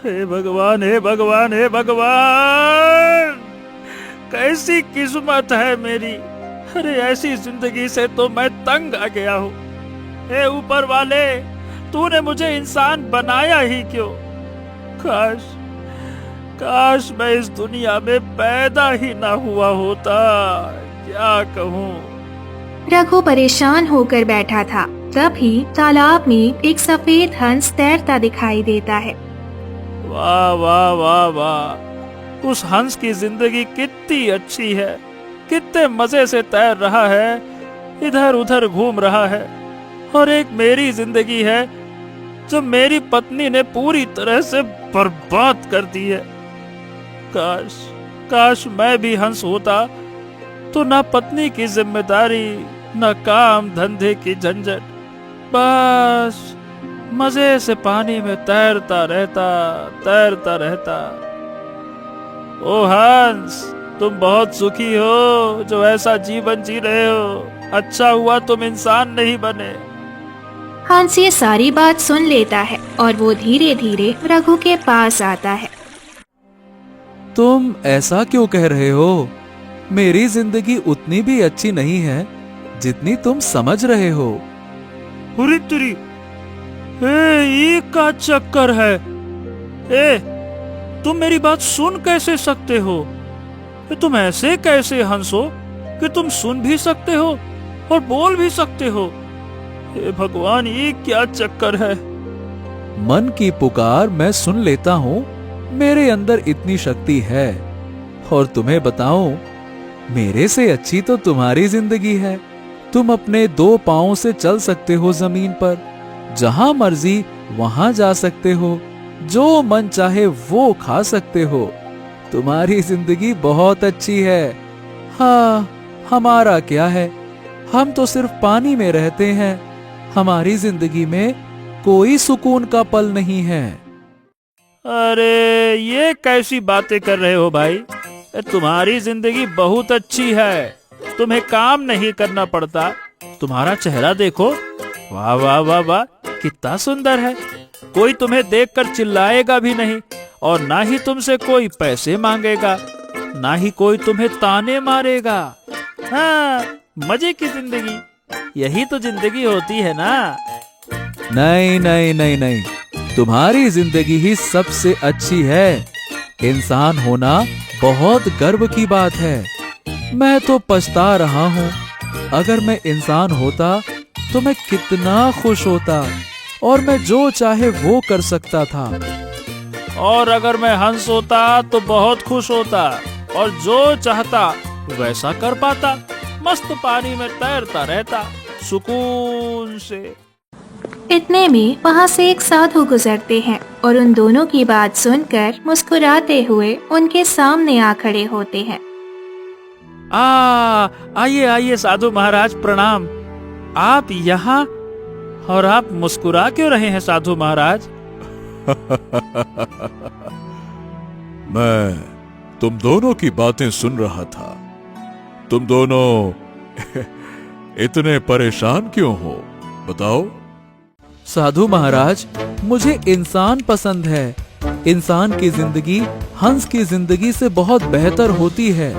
हे भगवान, हे भगवान, हे भगवान, कैसी किस्मत है मेरी। अरे ऐसी जिंदगी से तो मैं तंग आ गया हूँ। हे ऊपर वाले, तूने मुझे इंसान बनाया ही क्यों? काश काश मैं इस दुनिया में पैदा ही ना हुआ होता। क्या कहूँ। रघु परेशान होकर बैठा था। तभी तालाब में एक सफेद हंस तैरता दिखाई देता है। वाह वाह वाह वाह, उस हंस की जिंदगी कितनी अच्छी है, कितने मजे से तैर रहा है, इधर उधर घूम रहा है। और एक मेरी जिंदगी है जो मेरी पत्नी ने पूरी तरह से बर्बाद कर दी है। काश काश मैं भी हंस होता तो ना पत्नी की जिम्मेदारी, ना काम धंधे की झंझट, बस मजे से पानी में तैरता रहता। ओ हंस, तुम बहुत सुखी हो जो ऐसा जीवन जी रहे हो। अच्छा हुआ तुम इंसान नहीं बने। हंस ये सारी बात सुन लेता है और वो धीरे धीरे रघु के पास आता है। तुम ऐसा क्यों कह रहे हो? मेरी जिंदगी उतनी भी अच्छी नहीं है जितनी तुम समझ रहे हो। अरे तेरी, ये का चक्कर है? तुम मेरी बात सुन कैसे सकते हो? तुम ऐसे कैसे हंसो कि तुम सुन भी सकते हो और बोल भी सकते हो? हे भगवान, ये क्या चक्कर है? मन की पुकार मैं सुन लेता हूँ, मेरे अंदर इतनी शक्ति है। और तुम्हें बताऊं, मेरे से अच्छी तो तुम्हारी जिंदगी है। तुम अपने 2 पांवों से चल सकते हो जमीन पर, जहां मर्जी वहां जा सकते हो, जो मन चाहे वो खा सकते हो। तुम्हारी जिंदगी बहुत अच्छी है। हाँ, हमारा क्या है, हम तो सिर्फ पानी में रहते हैं। हमारी जिंदगी में कोई सुकून का पल नहीं है। अरे ये कैसी बातें कर रहे हो भाई? तुम्हारी जिंदगी बहुत अच्छी है, तुम्हें काम नहीं करना पड़ता। तुम्हारा चेहरा देखो, वाह वाह वाह वाह, कितना सुंदर है। कोई तुम्हें देखकर चिल्लाएगा भी नहीं, और ना ही तुमसे कोई पैसे मांगेगा, ना ही कोई तुम्हें ताने मारेगा। हाँ, मजे की जिंदगी, यही तो जिंदगी होती है ना। नहीं नहीं नहीं नहीं, तुम्हारी जिंदगी ही सबसे अच्छी है। इंसान होना बहुत गर्व की बात है। मैं तो पछता रहा हूँ। अगर मैं इंसान होता तो मैं कितना खुश होता, और मैं जो चाहे वो कर सकता था। और अगर मैं हंस होता तो बहुत खुश होता, और जो चाहता वैसा कर पाता। मस्त पानी में तैरता रहता सुकून से। इतने में वहाँ से एक साधु गुजरते हैं और उन दोनों की बात सुनकर मुस्कुराते हुए उनके सामने आ खड़े होते हैं। आइए आइए साधु महाराज, प्रणाम। आप यहाँ, और आप मुस्कुरा क्यों रहे हैं साधु महाराज? मैं तुम दोनों की बातें सुन रहा था। तुम दोनों इतने परेशान क्यों हो, बताओ? साधु महाराज, मुझे इंसान पसंद है। इंसान की जिंदगी हंस की जिंदगी से बहुत बेहतर होती है।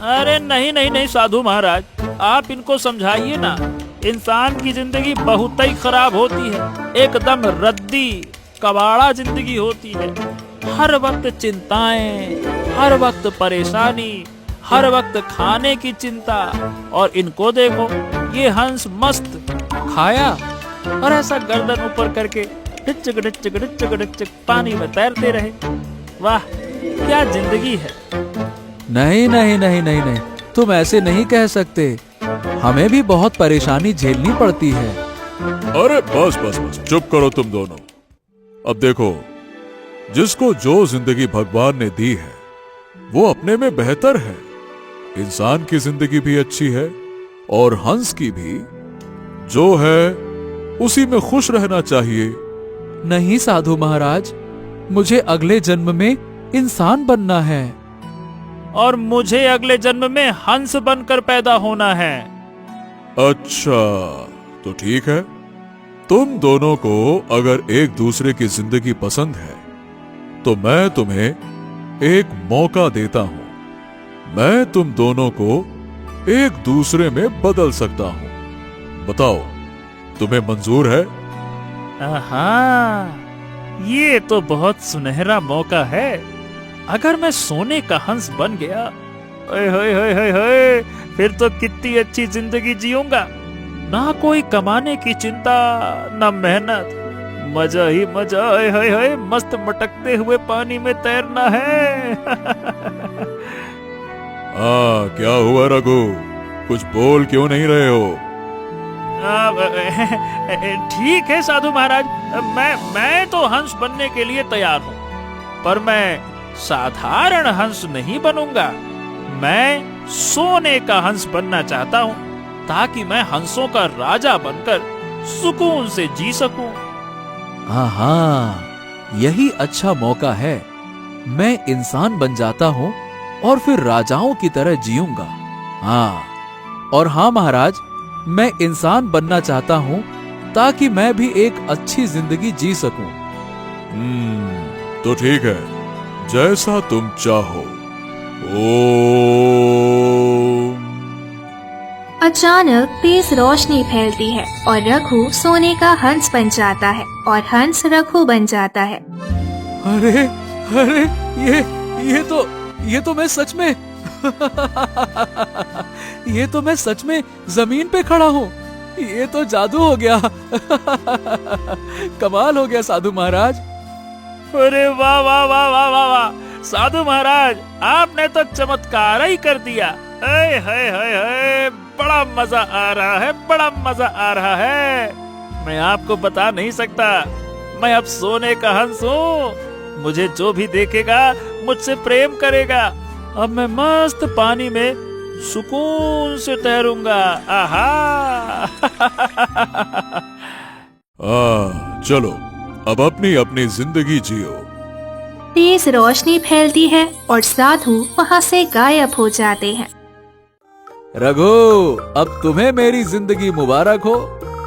अरे नहीं नहीं नहीं साधु महाराज, आप इनको समझाइए ना। इंसान की जिंदगी बहुत ही खराब होती है, एकदम रद्दी कबाड़ा जिंदगी होती है। हर वक्त चिंताएं, हर वक्त परेशानी, हर वक्त खाने की चिंता। और इनको देखो, ये हंस मस्त खाया और ऐसा गर्दन ऊपर करके डिचक डिचक डिचक डिचक पानी में तैरते रहे। वाह, क्या जिंदगी है। नहीं नहीं नहीं नहीं नहीं, तुम ऐसे नहीं कह सकते। हमें भी बहुत परेशानी झेलनी पड़ती है। अरे बस बस बस, चुप करो तुम दोनों। अब देखो, जिसको जो जिंदगी भगवान ने दी है वो अपने में बेहतर है। इंसान की जिंदगी भी अच्छी है और हंस की भी। जो है उसी में खुश रहना चाहिए। नहीं साधु महाराज, मुझे अगले जन्म में इंसान बनना है। और मुझे अगले जन्म में हंस बनकर पैदा होना है। अच्छा, तो ठीक है। तुम दोनों को अगर एक दूसरे की जिंदगी पसंद है तो मैं तुम्हें एक मौका देता हूं। मैं तुम दोनों को एक दूसरे में बदल सकता हूं। बताओ, तुम्हें मंजूर है? आहा, ये तो बहुत सुनहरा मौका है। अगर मैं सोने का हंस बन गया, ओए होए होए होए होए, फिर तो कितनी अच्छी जिंदगी जीऊंगा। ना कोई कमाने की चिंता, ना मेहनत, मजा ही मजा। ओए होए होए, मस्त मटकते हुए पानी में तैरना है। क्या हुआ रघु? कुछ बोल क्यों नहीं रहे हो? ठीक है साधु महाराज, मैं तो हंस बनने के लिए तैयार हूँ, पर मैं साधारण हंस नहीं बनूंगा। मैं सोने का हंस बनना चाहता हूँ, ताकि मैं हंसों का राजा बनकर सुकून से जी सकूं। हाँ, यही अच्छा मौका है। मैं इंसान बन जाता हूँ और फिर राजाओं की तरह जीऊंगा। हाँ, और हाँ महाराज, मैं इंसान बनना चाहता हूँ ताकि मैं भी एक अच्छी जिंदगी जी सकूं। तो ठीक है, जैसा तुम चाहो। अचानक तेज रोशनी फैलती है और रघु सोने का हंस बन जाता है और हंस रघु बन जाता है। अरे अरे, ये तो मैं सच में ये तो मैं सच में जमीन पे खड़ा हूँ। ये तो जादू हो गया। कमाल हो गया साधु महाराज। अरे वाह वाह वाह वाह वाह वाह, साधु महाराज, आपने तो चमत्कार ही कर दिया। हाय हाय हाय हाय, बड़ा मजा आ रहा है, बड़ा मजा आ रहा है। मैं आपको बता नहीं सकता, मैं अब सोने का हंस हूँ। मुझे जो भी देखेगा मुझसे प्रेम करेगा। अब मैं मस्त पानी में सुकून से तैरूंगा। आहा। चलो, अब अपनी अपनी जिंदगी जियो। तेज रोशनी फैलती है और साधु वहाँ से गायब हो जाते हैं। रघु, अब तुम्हें मेरी जिंदगी मुबारक हो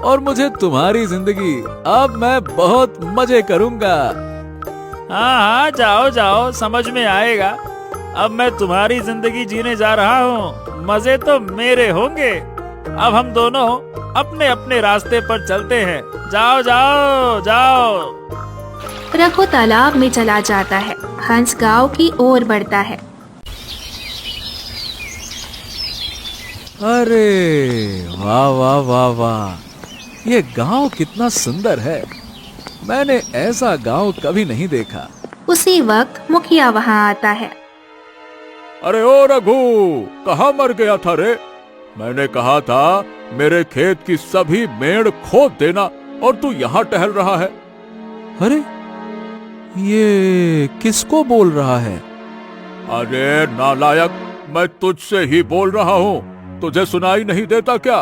और मुझे तुम्हारी जिंदगी। अब मैं बहुत मजे करूंगा। हाँ हाँ, जाओ जाओ, समझ में आएगा। अब मैं तुम्हारी जिंदगी जीने जा रहा हूँ, मजे तो मेरे होंगे। अब हम दोनों अपने अपने रास्ते पर चलते हैं। जाओ जाओ जाओ। रघु तालाब में चला जाता है। हंस गांव की ओर बढ़ता है। अरे वाह वाह वाह वाह, ये गांव कितना सुंदर है। मैंने ऐसा गांव कभी नहीं देखा। उसी वक्त मुखिया वहाँ आता है। अरे ओ रघु, कहाँ मर गया था रे? मैंने कहा था मेरे खेत की सभी मेड़ खोद देना, और तू यहाँ टहल रहा है। अरे, ये किसको बोल रहा है? अरे नालायक, मैं तुझसे ही बोल रहा हूँ, तुझे सुनाई नहीं देता क्या?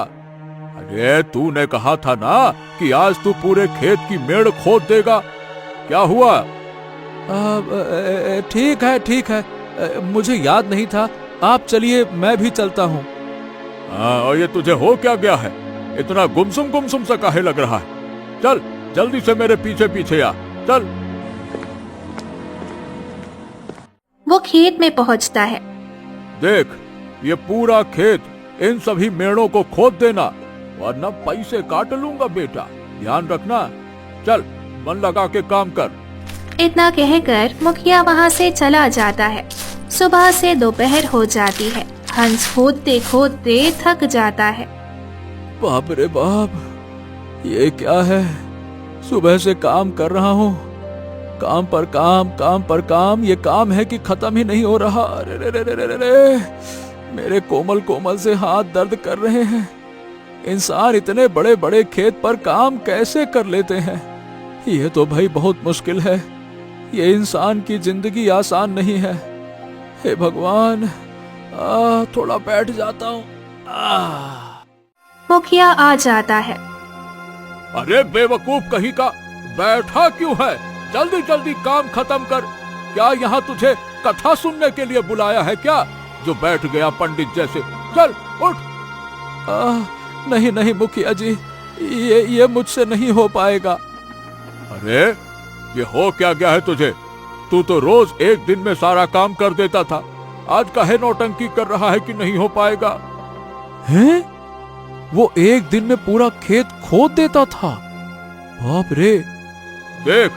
अरे तूने कहा था ना कि आज तू पूरे खेत की मेड़ खोद देगा। क्या हुआ? ठीक है, मुझे याद नहीं था। आप चलिए, मैं भी चलता हूँ। और ये तुझे हो क्या गया है? इतना गुमसुम सा काहे लग रहा है? चल जल्दी से मेरे पीछे पीछे आ, चल। वो खेत में पहुंचता है। देख, ये पूरा खेत, इन सभी मेड़ों को खोद देना, वरना पैसे काट लूंगा बेटा, ध्यान रखना। चल, मन लगा के काम कर। इतना कहकर मुखिया वहाँ से चला जाता है। सुबह से दोपहर हो जाती है। हंस खोदते खोदते थक जाता है। बाप रे बाप, ये क्या है? सुबह से काम कर रहा हूँ, काम पर काम, ये काम है कि खत्म ही नहीं हो रहा। अरे रे रे रे रे रे, मेरे कोमल कोमल से हाथ दर्द कर रहे हैं। इंसान इतने बड़े बड़े खेत पर काम कैसे कर लेते हैं? ये तो भाई बहुत मुश्किल है। ये इंसान की जिंदगी आसान नहीं है। हे भगवान, थोड़ा बैठ जाता हूँ। मुखिया आ जाता है। अरे बेवकूफ कहीं का, बैठा क्यों है? जल्दी जल्दी काम खत्म कर। क्या यहाँ तुझे कथा सुनने के लिए बुलाया है क्या, जो बैठ गया पंडित जैसे? चल उठ। नहीं मुखिया जी, ये मुझसे नहीं हो पाएगा। अरे ये हो क्या गया है तुझे? तू तो रोज एक दिन में सारा काम कर देता था, आज काहे नौटंकी कर रहा है कि नहीं हो पाएगा? हैं? वो एक दिन में पूरा खेत खोद देता था? बाप रे! देख,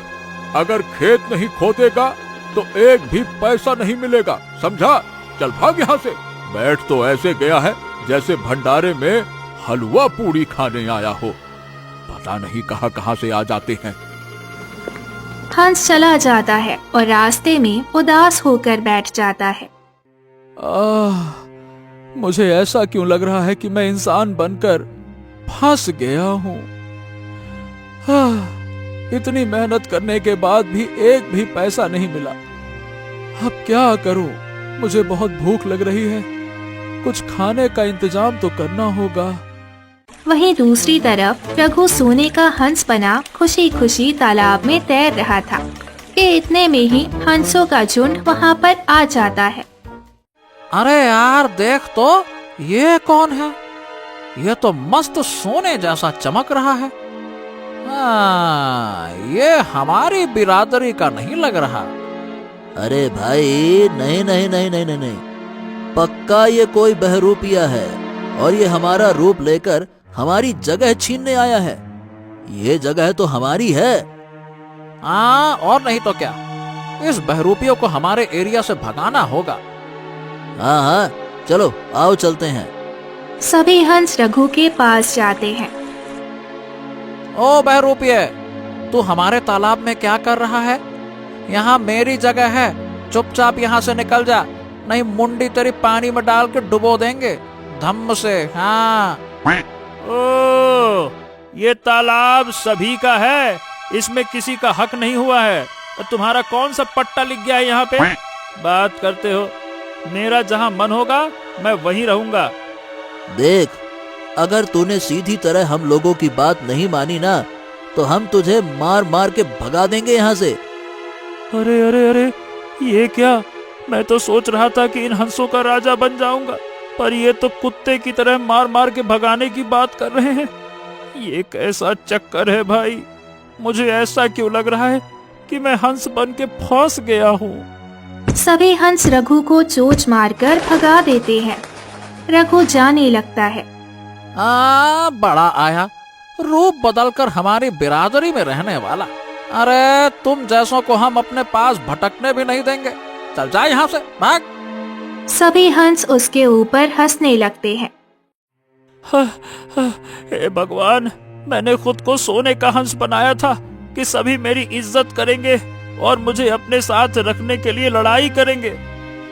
अगर खेत नहीं खोदेगा तो एक भी पैसा नहीं मिलेगा, समझा? चल भाग यहाँ से। बैठ तो ऐसे गया है जैसे भंडारे में हलवा पूड़ी खाने आया हो, पता नहीं कहाँ कहाँ से आ जाते हैं। हंस चला जाता है और रास्ते में उदास होकर बैठ जाता है। मुझे ऐसा क्यों लग रहा है कि मैं इंसान बनकर फंस गया हूँ। इतनी मेहनत करने के बाद भी एक भी पैसा नहीं मिला। अब क्या करूं? मुझे बहुत भूख लग रही है, कुछ खाने का इंतजाम तो करना होगा। वहीं दूसरी तरफ रघु सोने का हंस बना खुशी खुशी तालाब में तैर रहा था कि इतने में ही हंसों का झुंड वहाँ पर आ जाता है। अरे यार देख तो, ये कौन है? ये तो मस्त सोने जैसा चमक रहा है। ये हमारी बिरादरी का नहीं लग रहा। अरे भाई, नहीं नहीं नहीं नहीं नहीं नहीं, पक्का ये कोई बहरूपिया है और ये हमारा रूप लेकर हमारी जगह छीनने आया है। ये जगह तो हमारी है। और नहीं तो क्या, इस बहरूपियों को हमारे एरिया से भगाना होगा। हाँ हाँ, चलो आओ चलते हैं। सभी हंस रघु के पास जाते हैं। ओ बहरूपिये, तू हमारे तालाब में क्या कर रहा है? यहाँ मेरी जगह है, चुपचाप यहाँ से निकल जा, नहीं मुंडी तेरी पानी में डाल के डुबो देंगे धम्म से। हाँ। ओ, ये तालाब सभी का है, इसमें किसी का हक नहीं हुआ है। तुम्हारा कौन सा पट्टा लिख गया है यहाँ पे? बात करते हो, मेरा जहाँ मन होगा मैं वहीं रहूंगा। देख, अगर तूने सीधी तरह हम लोगों की बात नहीं मानी ना, तो हम तुझे मार मार के भगा देंगे यहाँ से। अरे अरे अरे, ये क्या? मैं तो सोच रहा था कि इन हंसों का राजा बन जाऊंगा, पर ये तो कुत्ते की तरह मार मार के भगाने की बात कर रहे हैं। ये कैसा चक्कर है भाई? मुझे ऐसा क्यों लग रहा है कि मैं हंस बन के फंस गया हूँ। सभी हंस रघु को चोंच मारकर भगा देते हैं। रघु जाने लगता है। बड़ा आया, रूप बदलकर हमारी बिरादरी में रहने वाला। अरे तुम जैसों को हम अपने पास भटकने भी नहीं देंगे, चल जा यहाँ से, भाग। सभी हंस उसके ऊपर हंसने लगते हैं। हे भगवान, मैंने खुद को सोने का हंस बनाया था कि सभी मेरी इज्जत करेंगे और मुझे अपने साथ रखने के लिए लड़ाई करेंगे,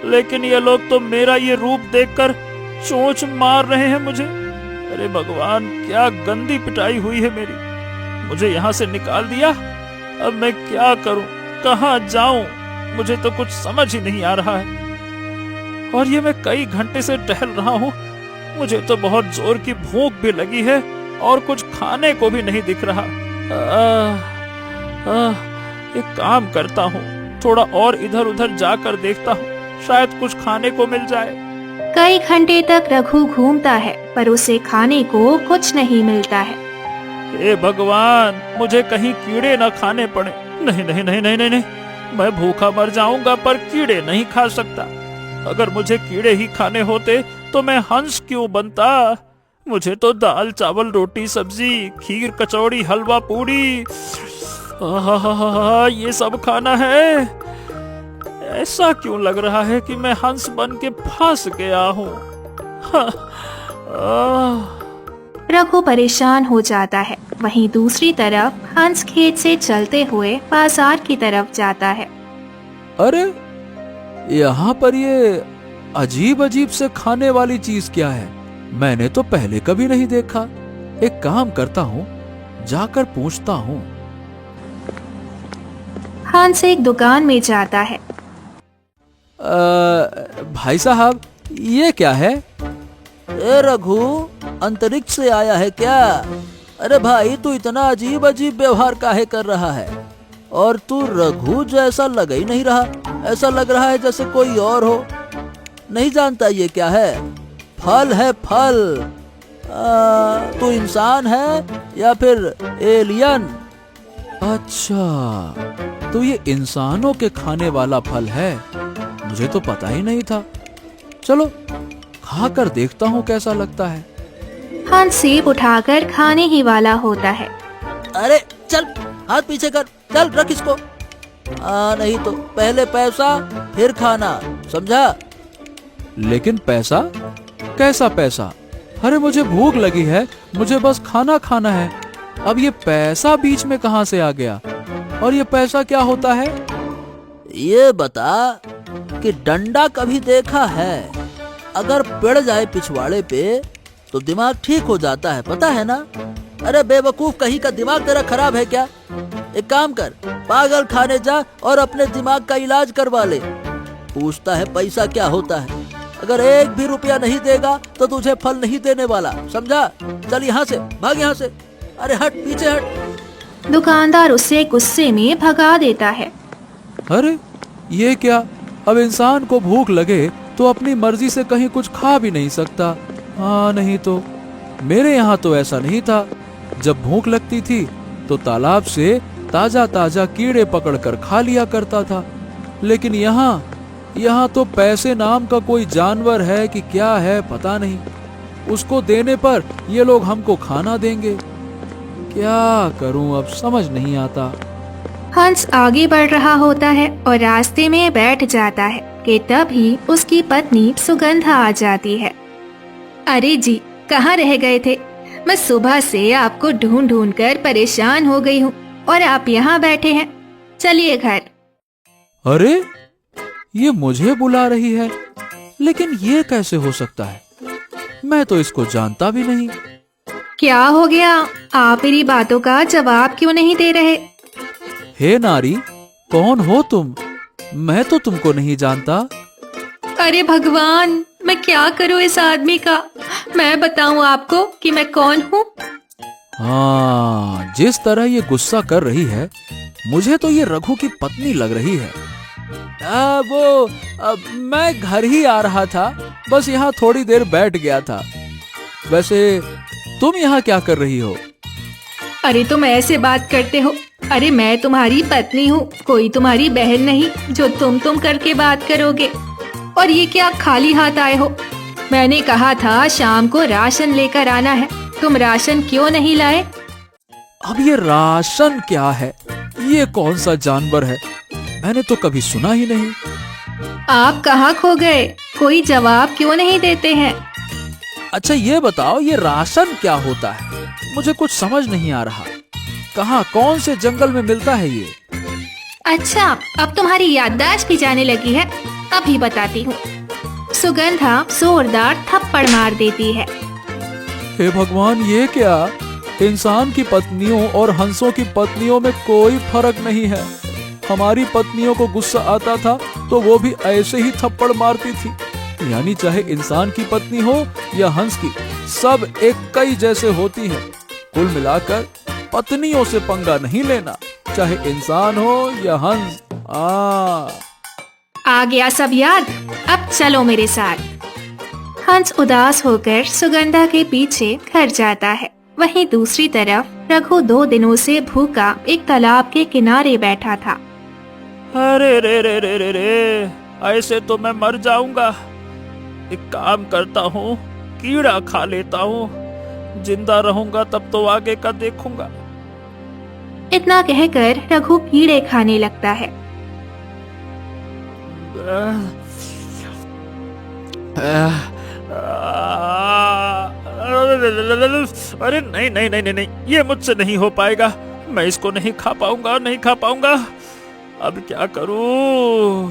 लेकिन ये लोग तो मेरा ये रूप देखकर चोंच मार रहे हैं मुझे। अरे भगवान, क्या गंदी पिटाई हुई है मेरी। मुझे यहाँ से निकाल दिया, अब मैं क्या करूं, कहाँ जाऊं? मुझे तो कुछ समझ ही नहीं आ रहा है। और ये मैं कई घंटे से टहल रहा हूँ, मुझे तो बहुत जोर की भूख भी लगी है और कुछ खाने को भी नहीं दिख रहा। एक काम करता हूँ, थोड़ा और इधर उधर जाकर देखता हूँ, शायद कुछ खाने को मिल जाए। कई घंटे तक रघु घूमता है पर उसे खाने को कुछ नहीं मिलता है। हे भगवान, मुझे कहीं कीड़े न खाने पड़े। नहीं नहीं नहीं नहीं नहीं, नहीं। मैं भूखा मर जाऊंगा पर कीड़े नहीं खा सकता। अगर मुझे कीड़े ही खाने होते तो मैं हंस क्यों बनता? मुझे तो दाल चावल रोटी सब्जी खीर कचौड़ी हलवा पूड़ी ये सब खाना है। ऐसा क्यों लग रहा है कि मैं हंस बन के फंस गया हूँ। रघु परेशान हो जाता है। वहीं दूसरी तरफ हंस खेत से चलते हुए बाजार की तरफ जाता है। अरे, यहाँ पर ये अजीब अजीब से खाने वाली चीज क्या है? मैंने तो पहले कभी नहीं देखा। एक काम करता हूँ, जाकर पूछता हूँ। हंस एक दुकान में जाता है। भाई साहब, ये क्या है? ए रघु, अंतरिक्ष से आया है क्या? अरे भाई, तू इतना अजीब अजीब व्यवहार काहे कर रहा है? और तू रघु जैसा लग ही नहीं रहा, ऐसा लग रहा है जैसे कोई और हो। नहीं जानता ये क्या है? फल है, फल। तू इंसान है या फिर एलियन? अच्छा, तो ये इंसानों के खाने वाला फल है, मुझे तो पता ही नहीं था। चलो खाकर देखता हूँ कैसा लगता है। हंस सेब उठाकर खाने ही वाला होता है। अरे चल, हाथ पीछे कर, चल रख इसको। नहीं तो पहले पैसा फिर खाना, समझा? लेकिन पैसा? कैसा पैसा? अरे मुझे भूख लगी है, मुझे बस खाना खाना है। अब ये पैसा बीच में कहाँ से आ गया? और ये पैसा क्या होता है? ये बता कि डंडा कभी देखा है? अगर पड़ जाए पिछवाड़े पे तो दिमाग ठीक हो जाता है, पता है ना? अरे बेवकूफ कहीं का, दिमाग तेरा खराब है क्या? एक काम कर, पागल खाने जा और अपने दिमाग का इलाज करवा ले। पूछता है पैसा क्या होता है? अगर एक भी रुपया नहीं देगा तो तुझे फल नहीं देने वाला, समझा? चल यहाँ से, भाग यहाँ से। अरे हट, पीछे हट। दुकानदार उसे गुस्से में भगा देता है। अरे ये क्या? अब इंसान को भूख लगे तो अपनी मर्जी से कहीं कुछ खा भी नहीं सकता। हाँ नहीं तो मेरे यहाँ तो ऐसा नहीं था। जब भूख लगती थी तो तालाब से ताजा ताजा कीड़े पकड़कर खा लिया करता था। लेकिन यहाँ तो पैसे नाम का कोई जानवर है कि क्या है पता नहीं। उसको देने पर ये लोग हमको खाना देंगे। क्या करूं, अब समझ नहीं आता। हंस आगे बढ़ रहा होता है और रास्ते में बैठ जाता है कि तभी उसकी पत्नी सुगंधा आ जाती है। अरे जी, कहाँ रह गए थे? मैं सुबह से आपको ढूंढ ढूंढ कर परेशान हो गई हूँ और आप यहाँ बैठे हैं। चलिए घर। अरे ये मुझे बुला रही है, लेकिन ये कैसे हो सकता है? मैं तो इसको जानता भी नहीं। क्या हो गया? आप मेरी बातों का जवाब क्यों नहीं दे रहे? हे नारी, कौन हो तुम? मैं तो तुमको नहीं जानता। अरे भगवान, मैं क्या करूँ इस आदमी का? मैं बताऊँ आपको कि मैं कौन हूँ? हाँ, जिस तरह ये गुस्सा कर रही है, मुझे तो ये रघु की पत्नी लग रही है। मैं घर ही आ रहा था, बस यहाँ थोड़ी देर बैठ गया था। वैसे तुम यहाँ क्या कर रही हो? अरे तुम ऐसे बात करते हो? अरे मैं तुम्हारी पत्नी हूँ, कोई तुम्हारी बहन नहीं जो तुम करके बात करोगे। और ये क्या खाली हाथ आए हो? मैंने कहा था शाम को राशन लेकर आना है, तुम राशन क्यों नहीं लाए? अब ये राशन क्या है? ये कौन सा जानवर है? मैंने तो कभी सुना ही नहीं। आप कहाँ खो गए? कोई जवाब क्यों नहीं देते हैं? अच्छा ये बताओ, ये राशन क्या होता है? मुझे कुछ समझ नहीं आ रहा। कहाँ, कौन से जंगल में मिलता है ये? अच्छा, अब तुम्हारी याददाश्त भी जाने लगी है। अभी बताती हूँ। सुगंधा जोरदार थप्पड़ मार देती है। हे भगवान, ये क्या? इंसान की पत्नियों और हंसों की पत्नियों में कोई फर्क नहीं है। हमारी पत्नियों को गुस्सा आता था तो वो भी ऐसे ही थप्पड़ मारती थी। यानी चाहे इंसान की पत्नी हो या हंस की, सब एक कई जैसे होती हैं। कुल मिलाकर पत्नियों से पंगा नहीं लेना, चाहे इंसान हो या हंस। आ गया सब याद? अब चलो मेरे साथ। हंस उदास होकर सुगंधा के पीछे घर जाता है। वहीं दूसरी तरफ रघु 2 दिनों से भूखा एक तालाब के किनारे बैठा था। अरे रे रे रे रे रे, ऐसे तो मैं मर जाऊंगा। एक काम करता हूँ, कीड़ा खा लेता हूँ। जिंदा रहूंगा तब तो आगे का देखूंगा। इतना कहकर रघु कीड़े खाने लगता है। अरे नहीं नहीं नहीं नहीं नहीं, ये मुझसे नहीं हो पाएगा। मैं इसको नहीं खा पाऊंगा, नहीं खा पाऊंगा। अब क्या करूं?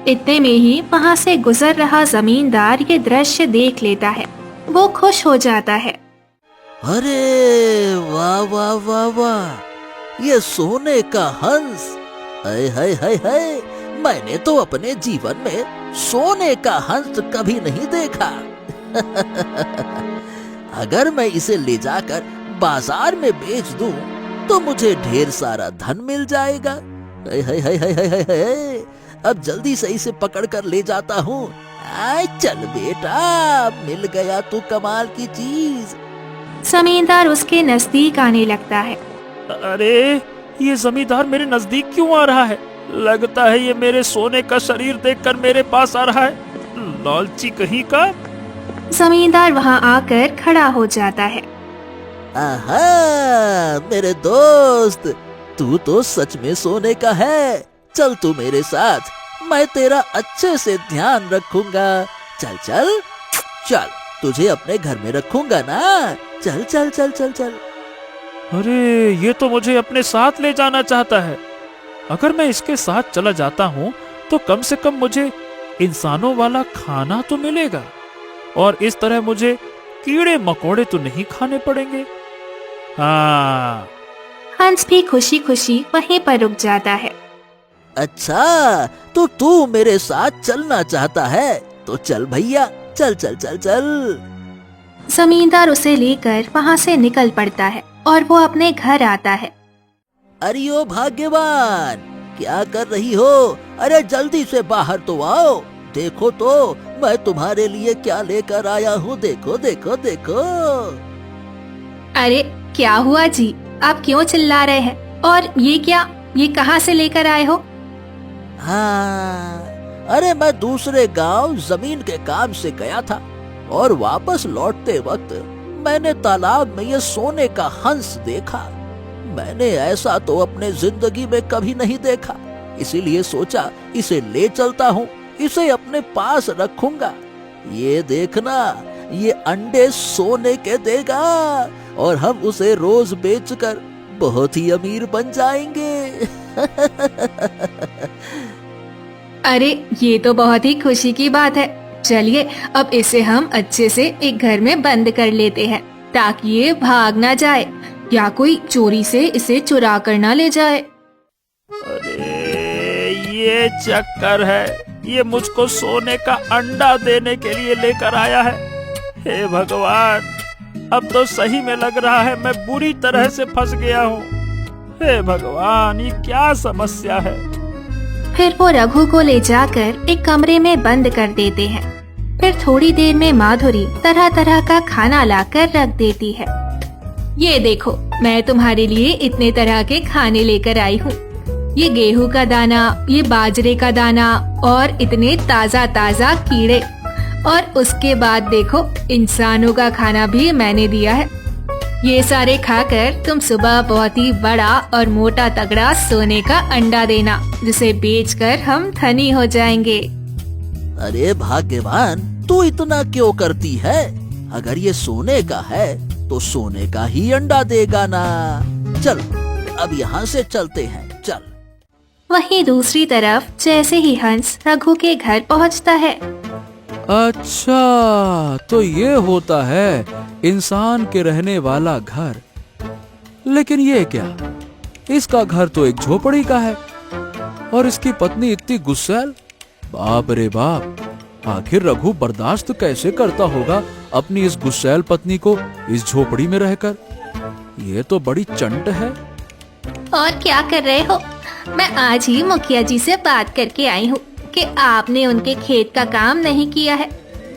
इतने में ही वहाँ से गुजर रहा जमींदार ये दृश्य देख लेता है। वो खुश हो जाता है। अरे वाह वाह वाह वाह, ये सोने का हंस! हाय हाय हाय हाय, मैंने तो अपने जीवन में सोने का हंस कभी नहीं देखा। अगर मैं इसे ले जाकर बाजार में बेच दूं तो मुझे ढेर सारा धन मिल जाएगा। हाय हाय हाय हाय हाय हाय, अब जल्दी से इसे पकड़ कर ले जाता हूँ। चल बेटा, मिल गया तू कमाल की चीज। जमींदार उसके नजदीक आने लगता है। अरे ये जमींदार मेरे नजदीक क्यों आ रहा है? लगता है ये मेरे सोने का शरीर देखकर मेरे पास आ रहा है। लालची कहीं का। जमींदार वहाँ आकर खड़ा हो जाता है। आहा, मेरे दोस्त, तू तो सच में सोने का है। चल तू मेरे साथ, मैं तेरा अच्छे से ध्यान रखूंगा। चल चल चल, तुझे अपने घर में रखूंगा ना। चल चल चल चल चल। अरे ये तो मुझे अपने साथ ले जाना चाहता है। अगर मैं इसके साथ चला जाता हूँ तो कम से कम मुझे इंसानों वाला खाना तो मिलेगा और इस तरह मुझे कीड़े मकोड़े तो नहीं खाने पड़ेंगे। हाँ। हंस भी खुशी खुशी वहीं पर रुक जाता है। अच्छा, तो तू मेरे साथ चलना चाहता है तो चल भैया, चल चल चल चल। जमींदार उसे लेकर वहाँ से निकल पड़ता है और वो अपने घर आता है। अरे ओ भाग्यवान, क्या कर रही हो? अरे जल्दी से बाहर तो आओ। देखो तो मैं तुम्हारे लिए क्या लेकर आया हूँ। देखो देखो देखो। अरे क्या हुआ जी, आप क्यों चिल्ला रहे हैं? और ये क्या, ये कहाँ से लेकर आए हो? हाँ, अरे मैं दूसरे गांव जमीन के काम से गया था और वापस लौटते वक्त मैंने तालाब में ये सोने का हंस देखा। मैंने ऐसा तो अपने जिंदगी में कभी नहीं देखा, इसीलिए सोचा इसे ले चलता हूँ, इसे अपने पास रखूंगा। ये देखना, ये अंडे सोने के देगा और हम उसे रोज बेचकर बहुत ही अमीर बन जाएंगे। अरे ये तो बहुत ही खुशी की बात है। चलिए अब इसे हम अच्छे से एक घर में बंद कर लेते हैं ताकि ये भाग ना जाए या कोई चोरी से इसे चुरा कर ना ले जाए। अरे ये चक्कर है, ये मुझको सोने का अंडा देने के लिए लेकर आया है। हे भगवान, अब तो सही में लग रहा है मैं बुरी तरह से फंस गया हूँ। हे भगवान, ये क्या समस्या है? फिर वो रघु को ले जाकर एक कमरे में बंद कर देते हैं। फिर थोड़ी देर में माधुरी तरह तरह का खाना लाकर रख देती है। ये देखो, मैं तुम्हारे लिए इतने तरह के खाने लेकर आई हूँ। ये गेहूं का दाना, ये बाजरे का दाना और इतने ताजा ताजा कीड़े। और उसके बाद देखो, इंसानों का खाना भी मैंने दिया है। ये सारे खाकर तुम सुबह बहुत ही बड़ा और मोटा तगड़ा सोने का अंडा देना, जिसे बेचकर हम धनी हो जाएंगे। अरे भाग्यवान, तू इतना क्यों करती है? अगर ये सोने का है तो सोने का ही अंडा देगा ना। चल अब यहाँ से चलते हैं, चल। वहीं दूसरी तरफ जैसे ही हंस रघु के घर पहुँचता है। अच्छा, तो ये होता है इंसान के रहने वाला घर। लेकिन ये क्या, इसका घर तो एक झोपड़ी का है और इसकी पत्नी इतनी गुस्सैल। बाप रे बाप, आखिर रघु बर्दाश्त कैसे करता होगा अपनी इस गुस्सैल पत्नी को इस झोपड़ी में रहकर। ये तो बड़ी चंट है। और क्या कर रहे हो? मैं आज ही मुखिया जी से बात करके आई हूँ कि आपने उनके खेत का काम नहीं किया है।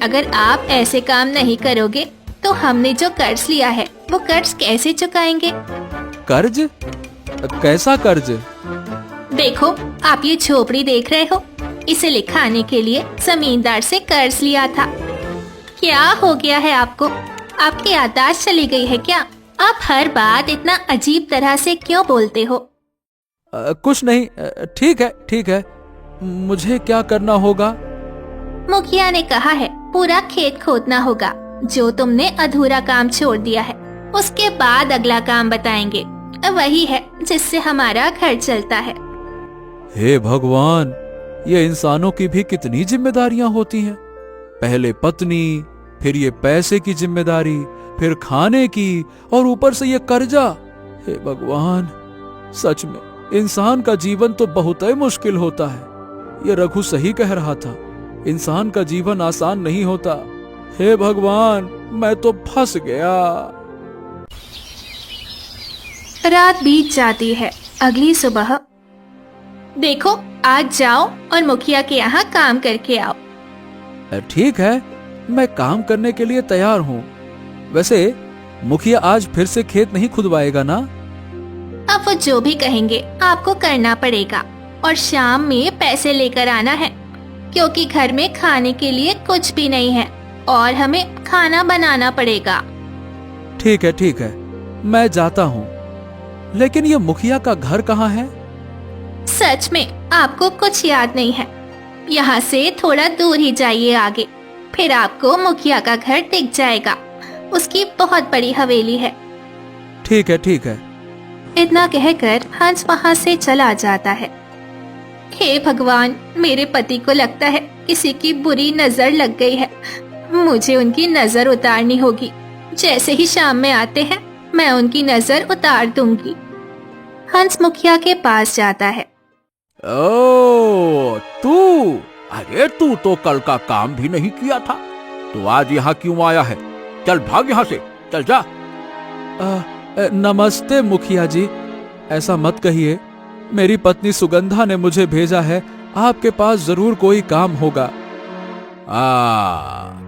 अगर आप ऐसे काम नहीं करोगे तो हमने जो कर्ज लिया है वो कर्ज कैसे चुकाएंगे? कर्ज? कैसा कर्ज? देखो, आप ये झोपड़ी देख रहे हो, इसे लिखाने के लिए जमींदार से कर्ज लिया था। क्या हो गया है आपको? आपकी याददाश्त चली गई है क्या? आप हर बात इतना अजीब तरह से क्यों बोलते हो? कुछ नहीं, ठीक है ठीक है। मुझे क्या करना होगा? मुखिया ने कहा है पूरा खेत खोदना होगा, जो तुमने अधूरा काम छोड़ दिया है। उसके बाद अगला काम बताएंगे, वही है जिससे हमारा घर चलता है। हे भगवान, ये इंसानों की भी कितनी जिम्मेदारियां होती हैं। पहले पत्नी, फिर ये पैसे की जिम्मेदारी, फिर खाने की और ऊपर से ये कर्जा। हे भगवान, सच में इंसान का जीवन तो बहुत ही मुश्किल होता है। ये रघु सही कह रहा था, इंसान का जीवन आसान नहीं होता। हे भगवान, मैं तो फंस गया। रात बीत जाती है। अगली सुबह, देखो आज जाओ और मुखिया के यहाँ काम करके आओ। ठीक है, मैं काम करने के लिए तैयार हूँ। वैसे मुखिया आज फिर से खेत नहीं खुदवाएगा ना? अब वो जो भी कहेंगे आपको करना पड़ेगा और शाम में पैसे लेकर आना है, क्योंकि घर में खाने के लिए कुछ भी नहीं है और हमें खाना बनाना पड़ेगा। ठीक है, मैं जाता हूँ। लेकिन ये मुखिया का घर कहाँ है? सच में आपको कुछ याद नहीं है? यहाँ से थोड़ा दूर ही जाइए आगे, फिर आपको मुखिया का घर दिख जाएगा। उसकी बहुत बड़ी हवेली है। ठीक है। इतना कहकर हंस वहाँ से चला जाता है। हे भगवान, मेरे पति को लगता है किसी की बुरी नजर लग गई है। मुझे उनकी नजर उतारनी होगी। जैसे ही शाम में आते हैं मैं उनकी नजर उतार दूंगी। हंस मुखिया के पास जाता है। ओ, तू? अरे तू तो कल का काम भी नहीं किया था, तो आज यहाँ क्यों आया है? चल भाग यहाँ से, चल जा। नमस्ते मुखिया जी, ऐसा मत कहिए। मेरी पत्नी सुगंधा ने मुझे भेजा है, आपके पास जरूर कोई काम होगा।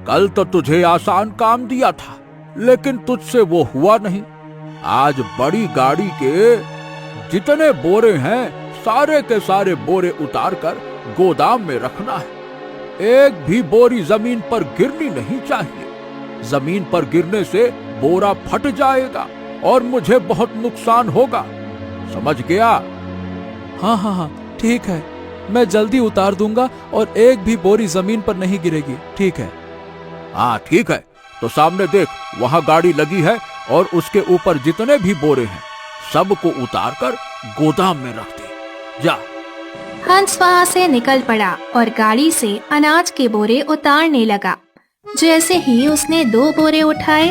कल तो तुझे आसान काम दिया था, लेकिन तुझसे वो हुआ नहीं। आज बड़ी गाड़ी के जितने बोरे हैं सारे के सारे बोरे उतार कर गोदाम में रखना है। एक भी बोरी जमीन पर गिरनी नहीं चाहिए। जमीन पर गिरने से बोरा फट जाएगा और मुझे बहुत नुकसान होगा। समझ गया? हाँ, ठीक है। मैं जल्दी उतार दूंगा और एक भी बोरी जमीन पर नहीं गिरेगी। ठीक है। हाँ ठीक है, तो सामने देख, वहाँ गाड़ी लगी है और उसके ऊपर जितने भी बोरे हैं सबको उतार कर गोदाम में रख दे। जा। हंस वहाँ से निकल पड़ा और गाड़ी से अनाज के बोरे उतारने लगा। जैसे ही उसने 2 बोरे उठाए,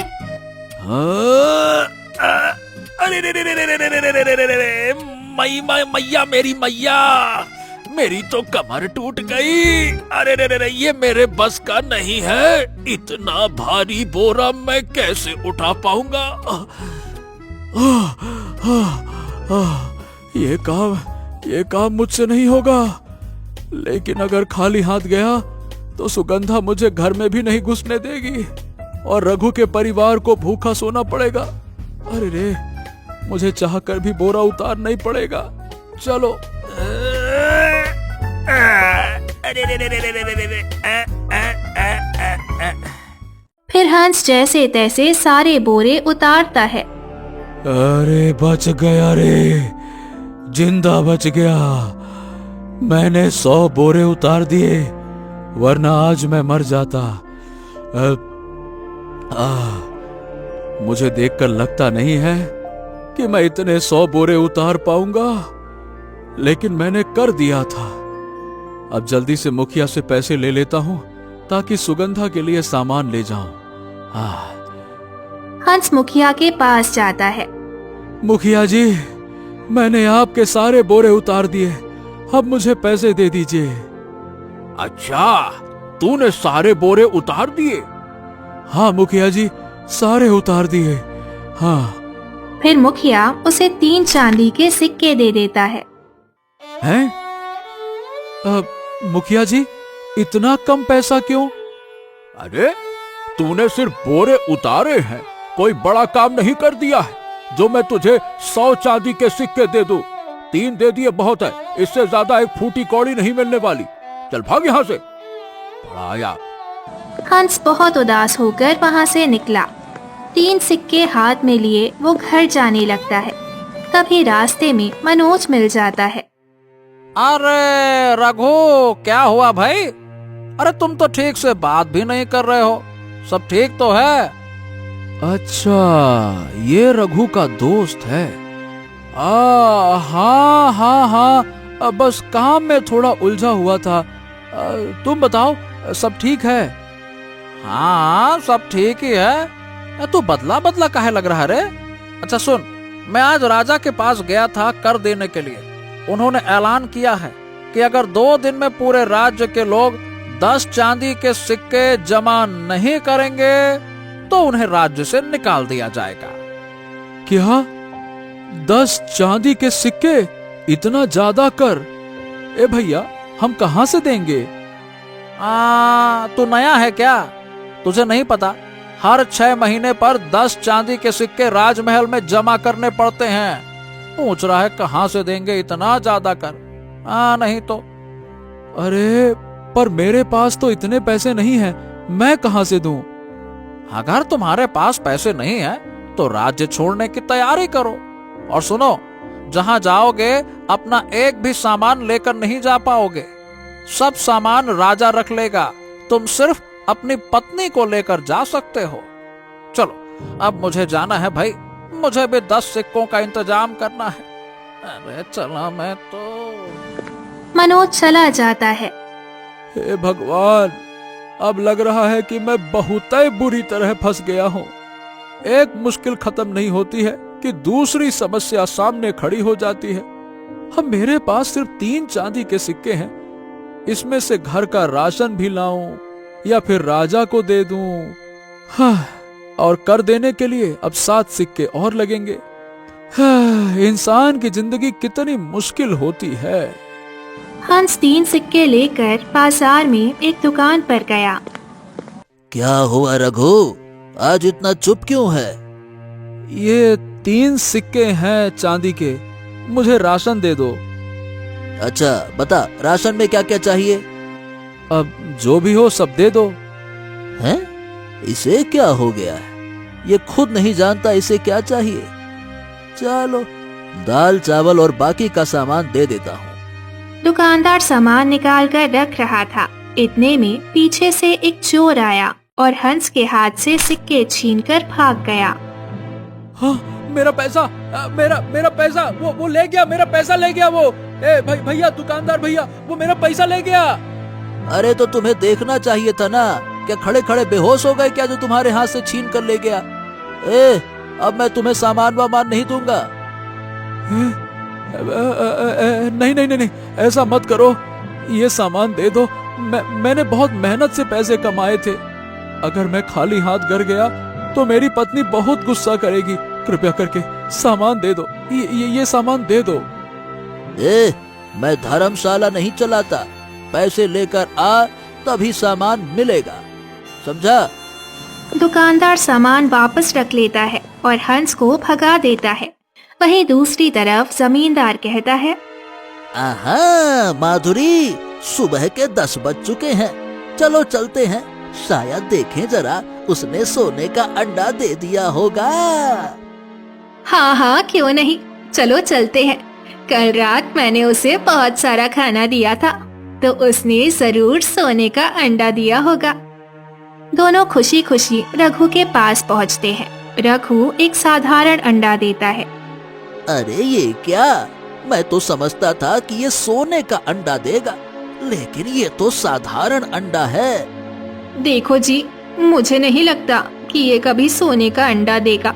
अरे रे, मैया, मेरी मैया, मेरी तो कमर टूट गई। अरे रे, ये मेरे बस का नहीं है। इतना भारी बोरा मैं कैसे उठा पाऊंगा? ये काम मुझसे नहीं होगा। लेकिन अगर खाली हाथ गया तो सुगंधा मुझे घर में भी नहीं घुसने देगी और रघु के परिवार को भूखा सोना पड़ेगा। अरे रे, मुझे चाहकर भी बोरा उतारना ही पड़ेगा। चलो। फिर हंस जैसे तैसे सारे बोरे उतारता है। अरे बच गया रे, जिंदा बच गया। मैंने 100 बोरे उतार दिए, वरना आज मैं मर जाता। मुझे देखकर लगता नहीं है कि मैं इतने 100 बोरे उतार पाऊंगा, लेकिन मैंने कर दिया था। अब जल्दी से मुखिया से पैसे ले लेता हूं ताकि सुगंधा के लिए सामान ले जाऊं। हंस मुखिया के पास जाता है। मुखिया जी, मैंने आपके सारे बोरे उतार दिए, अब मुझे पैसे दे दीजिए। अच्छा, तूने सारे बोरे उतार दिए? हाँ मुखिया जी, सारे उतार दिए। हाँ। फिर मुखिया उसे 3 चांदी के सिक्के दे देता है। हैं? मुखिया जी, इतना कम पैसा क्यों? अरे, तूने सिर्फ बोरे उतारे हैं, कोई बड़ा काम नहीं कर दिया है जो मैं तुझे 100 चांदी के सिक्के दे दूं। 3 दे दिए बहुत है, इससे ज्यादा एक फूटी कौड़ी नहीं मिलने वाली। चल भाग यहाँ से। बड़ा आया। हंस बहुत उदास होकर वहाँ से निकला। 3 सिक्के हाथ में लिए वो घर जाने लगता है। तभी रास्ते में मनोज मिल जाता है। अरे रघु, क्या हुआ भाई? अरे तुम तो ठीक से बात भी नहीं कर रहे हो। सब ठीक तो है? अच्छा, ये रघु का दोस्त है। हाँ, बस काम में थोड़ा उलझा हुआ था। तुम बताओ, सब ठीक है? हाँ, सब ठीक ही है। तू बदला बदला काहे लग रहा है रे? अच्छा सुन, मैं आज राजा के पास गया था कर देने के लिए। उन्होंने ऐलान किया है कि अगर 2 दिन में पूरे राज्य के लोग 10 चांदी के सिक्के जमा नहीं करेंगे तो उन्हें राज्य से निकाल दिया जाएगा। क्या? 10 चांदी के सिक्के? इतना ज्यादा कर? ए भैया, हम कहाँ से देंगे? तू नया है क्या? तुझे नहीं पता? हर 6 महीने पर 10 चांदी के सिक्के राजमहल में जमा करने पड़ते हैं। पूछ रहा है कहाँ से देंगे इतना ज्यादा कर। नहीं तो। अरे पर मेरे पास तो इतने पैसे नहीं हैं, मैं कहाँ से दूं? अगर तुम्हारे पास पैसे नहीं है तो राज्य छोड़ने की तैयारी करो। और सुनो, जहां जाओगे अपना एक भी सामान लेकर नहीं जा पाओगे। सब सामान राजा रख लेगा, तुम सिर्फ अपनी पत्नी को लेकर जा सकते हो। चलो अब मुझे जाना है भाई, मुझे भी 10 सिक्कों का इंतजाम करना है। अरे चला मैं तो। मनोज चला जाता है। हे भगवान, अब लग रहा है कि मैं बहुत ही बुरी तरह फंस गया हूँ। एक मुश्किल खत्म नहीं होती है कि दूसरी समस्या सामने खड़ी हो जाती है। अब मेरे पास सिर्फ 3 चांदी के सिक्के हैं, इसमें से घर का राशन भी लाऊं या फिर राजा को दे दूं। हाँ, और कर देने के लिए अब 7 सिक्के और लगेंगे। हाँ, इंसान की जिंदगी कितनी मुश्किल होती है। हंस 3 सिक्के लेकर बाजार में एक दुकान पर गया। क्या हुआ रघु, आज इतना चुप क्यों है? ये 3 सिक्के हैं चांदी के, मुझे राशन दे दो। अच्छा बता, राशन में क्या क्या चाहिए? अब जो भी हो सब दे दो। हैं? इसे क्या हो गया है? ये खुद नहीं जानता इसे क्या चाहिए। चलो दाल चावल और बाकी का सामान दे देता हूँ। दुकानदार सामान निकाल कर रख रहा था, इतने में पीछे से एक चोर आया और हंस के हाथ से सिक्के छीनकर भाग गया। हाँ, मेरा पैसा, मेरा पैसा, वो ले गया, मेरा पैसा ले गया वो। ए भैया, दुकानदार भैया, वो मेरा पैसा ले गया। अरे तो तुम्हें देखना चाहिए था ना, क्या खड़े खड़े बेहोश हो गए क्या जो तुम्हारे हाथ से छीन कर ले गया? अब मैं तुम्हें सामान वामान नहीं दूंगा। नहीं नहीं नहीं, ऐसा मत करो, ये सामान दे दो। मैंने बहुत मेहनत से पैसे कमाए थे। अगर मैं खाली हाथ घर गया तो मेरी पत्नी बहुत गुस्सा करेगी। कृपया करके सामान दे दो, ये सामान दे दो। मैं धर्मशाला नहीं चलाता, पैसे लेकर आ तभी सामान मिलेगा, समझा? दुकानदार सामान वापस रख लेता है और हंस को भगा देता है। वहीं दूसरी तरफ जमींदार कहता है, आहा माधुरी, सुबह के 10 बज चुके हैं, चलो चलते हैं, शायद देखें जरा उसने सोने का अंडा दे दिया होगा। हाँ हाँ क्यों नहीं, चलो चलते हैं। कल रात मैंने उसे बहुत सारा खाना दिया था, तो उसने जरूर सोने का अंडा दिया होगा। दोनों खुशी खुशी रघु के पास पहुँचते हैं। रघु एक साधारण अंडा देता है। अरे ये क्या, मैं तो समझता था कि ये सोने का अंडा देगा, लेकिन ये तो साधारण अंडा है। देखो जी, मुझे नहीं लगता कि ये कभी सोने का अंडा देगा।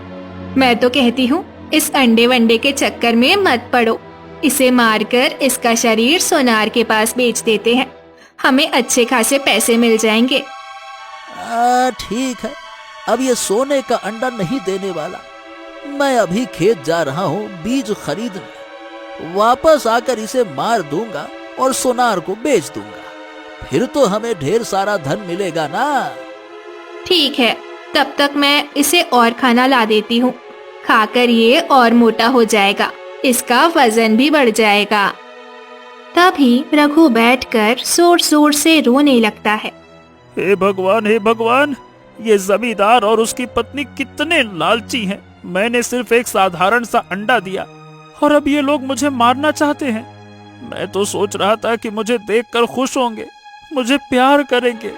मैं तो कहती हूँ इस अंडे वंडे के चक्कर में मत पड़ो, इसे मारकर इसका शरीर सोनार के पास बेच देते हैं, हमें अच्छे खासे पैसे मिल जाएंगे। ठीक है, अब ये सोने का अंडा नहीं देने वाला। मैं अभी खेत जा रहा हूँ बीज खरीदने, वापस आकर इसे मार दूंगा और सोनार को बेच दूंगा, फिर तो हमें ढेर सारा धन मिलेगा ना। ठीक है, तब तक मैं इसे और खाना ला देती हूँ, खाकर ये और मोटा हो जाएगा, इसका वजन भी बढ़ जाएगा। तभी रघु बैठकर जोर जोर से रोने लगता है। हे भगवान, ये जमींदार और उसकी पत्नी कितने लालची हैं। मैंने सिर्फ एक साधारण सा अंडा दिया और अब ये लोग मुझे मारना चाहते हैं। मैं तो सोच रहा था कि मुझे देखकर खुश होंगे, मुझे प्यार करेंगे,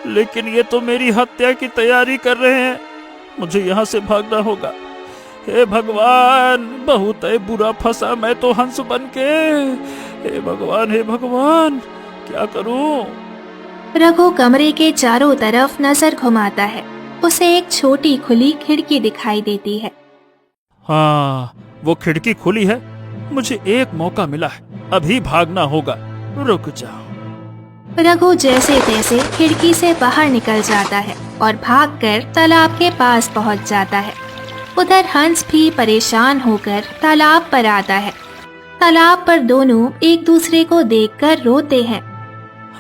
लेकिन ये तो मेरी हत्या की तैयारी कर रहे हैं। मुझे यहाँ से भागना होगा। हे भगवान, बहुत ही बुरा फंसा मैं तो हंस बनके। हे भगवान, क्या करूं? रघु कमरे के चारों तरफ नजर घुमाता है। उसे एक छोटी खुली खिड़की दिखाई देती है। हाँ, वो खिड़की खुली है, मुझे एक मौका मिला है, अभी भागना होगा। रुक जाओ। रघु जैसे तैसे खिड़की से बाहर निकल जाता है और भागकर तालाब के पास पहुंच जाता है। उधर हंस भी परेशान होकर तालाब पर आता है। तालाब पर दोनों एक दूसरे को देखकर रोते हैं।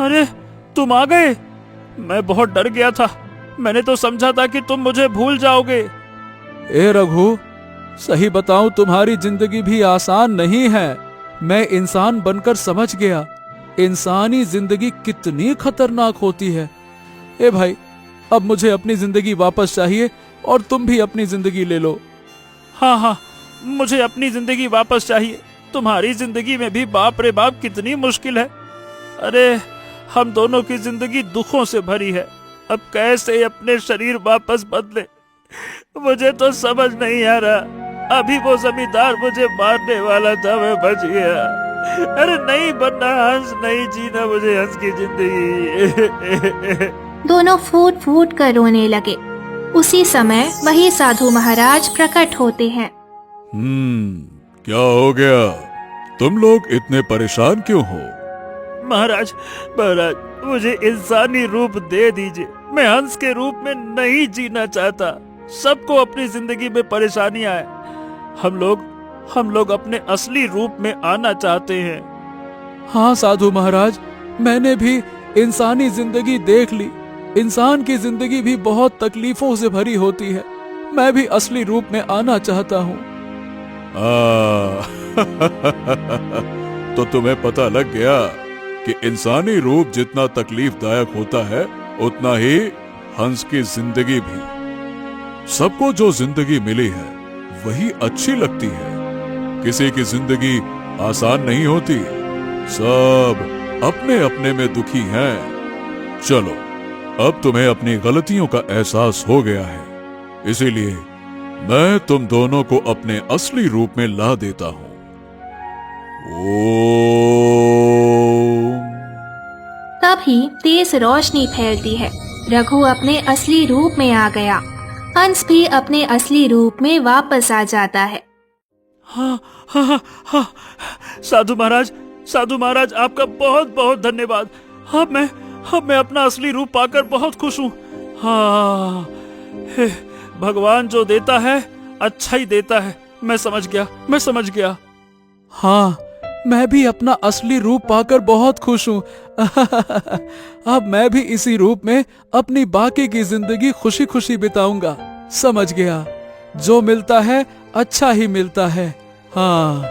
अरे तुम आ गए, मैं बहुत डर गया था। मैंने तो समझा था कि तुम मुझे भूल जाओगे। ए रघु, सही बताऊं तुम्हारी जिंदगी भी आसान नहीं है। मैं इंसान बनकर समझ गया इंसानी जिंदगी कितनी खतरनाक होती है। ए भाई, अब मुझे अपनी जिंदगी वापस चाहिए और तुम भी अपनी जिंदगी ले लो। हाँ हाँ, मुझे अपनी जिंदगी वापस चाहिए। तुम्हारी जिंदगी में भी बाप रे बाप कितनी मुश्किल है। अरे हम दोनों की जिंदगी दुखों से भरी है। अब कैसे अपने शरीर वापस बदले, मुझे तो समझ नहीं आ रहा। अभी वो जमींदार मुझे मारने वाला था, मैं बच गया। अरे नहीं बनना हंस, नहीं जीना मुझे हंस की जिंदगी। दोनों फूट फूट कर रोने लगे। उसी समय वही साधु महाराज प्रकट होते हैं। क्या हो गया? तुम लोग इतने परेशान क्यों हो? महाराज, महाराज, मुझे इंसानी रूप दे दीजिए। मैं हंस के रूप में नहीं जीना चाहता। सबको अपनी जिंदगी में परेशानियां है। हम लोग अपने असली रूप में आना चाहते हैं। हाँ साधु महाराज, मैंने भी इंसानी जिंदगी देख ली। इंसान की जिंदगी भी बहुत तकलीफों से भरी होती है। मैं भी असली रूप में आना चाहता हूँ। तो तुम्हें पता लग गया कि इंसानी रूप जितना तकलीफदायक होता है उतना ही हंस की जिंदगी भी। सबको जो जिंदगी मिली है वही अच्छी लगती है। किसी की जिंदगी आसान नहीं होती। सब अपने अपने में दुखी हैं। चलो, अब तुम्हें अपनी गलतियों का एहसास हो गया है, इसीलिए मैं तुम दोनों को अपने असली रूप में ला देता हूं। ओम। तभी तेज रोशनी फैलती है। रघु अपने असली रूप में आ गया। हंस भी अपने असली रूप में वापस आ जाता है। हाँ हाँ हाँ हाँ, साधु महाराज, आपका बहुत बहुत धन्यवाद। अब मैं अपना असली रूप पाकर बहुत खुश हूँ। हाँ, हे, भगवान जो देता है अच्छा ही देता है। मैं समझ गया। हाँ, मैं भी अपना असली रूप पाकर बहुत खुश हूँ। अब मैं भी इसी रूप में अपनी बाकी की जिंदगी खुशी खुशी बिताऊंगा। समझ गया, जो मिलता है अच्छा ही मिलता है। हाँ।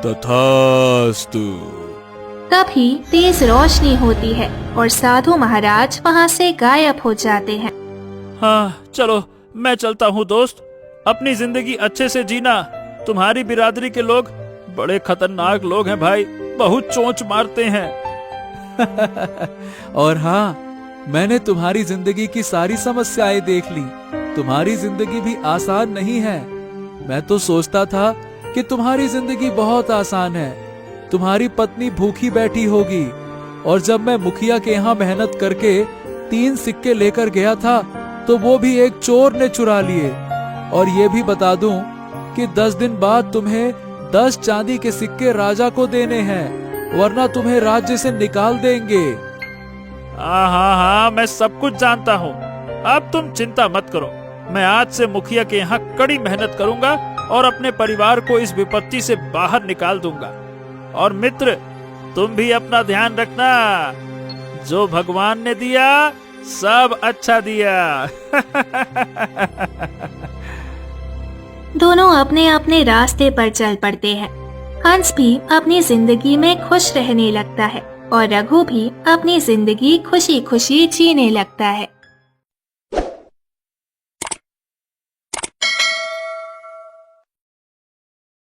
तथास्तु। तभी तेज रोशनी होती है और साधु महाराज वहाँ से गायब हो जाते हैं। हाँ चलो, मैं चलता हूँ दोस्त। अपनी जिंदगी अच्छे से जीना। तुम्हारी बिरादरी के लोग बड़े खतरनाक लोग हैं भाई, बहुत चोंच मारते हैं। और हाँ, मैंने तुम्हारी जिंदगी की सारी समस्याएं देख ली। तुम्हारी जिंदगी भी आसान नहीं है। मैं तो सोचता था कि तुम्हारी जिंदगी बहुत आसान है। तुम्हारी पत्नी भूखी बैठी होगी, और जब मैं मुखिया के यहाँ मेहनत करके 3 सिक्के लेकर गया था तो वो भी एक चोर ने चुरा लिए। और ये भी बता दूं कि 10 दिन बाद तुम्हें 10 चांदी के सिक्के राजा को देने हैं, वरना तुम्हें राज्य से निकाल देंगे। हाँ, मैं सब कुछ जानता हूँ। अब तुम चिंता मत करो। मैं आज से मुखिया के यहाँ कड़ी मेहनत करूंगा और अपने परिवार को इस विपत्ति से बाहर निकाल दूंगा। और मित्र, तुम भी अपना ध्यान रखना। जो भगवान ने दिया सब अच्छा दिया। दोनों अपने अपने रास्ते पर चल पड़ते हैं। हंस भी अपनी जिंदगी में खुश रहने लगता है और रघु भी अपनी जिंदगी खुशी खुशी जीने लगता है।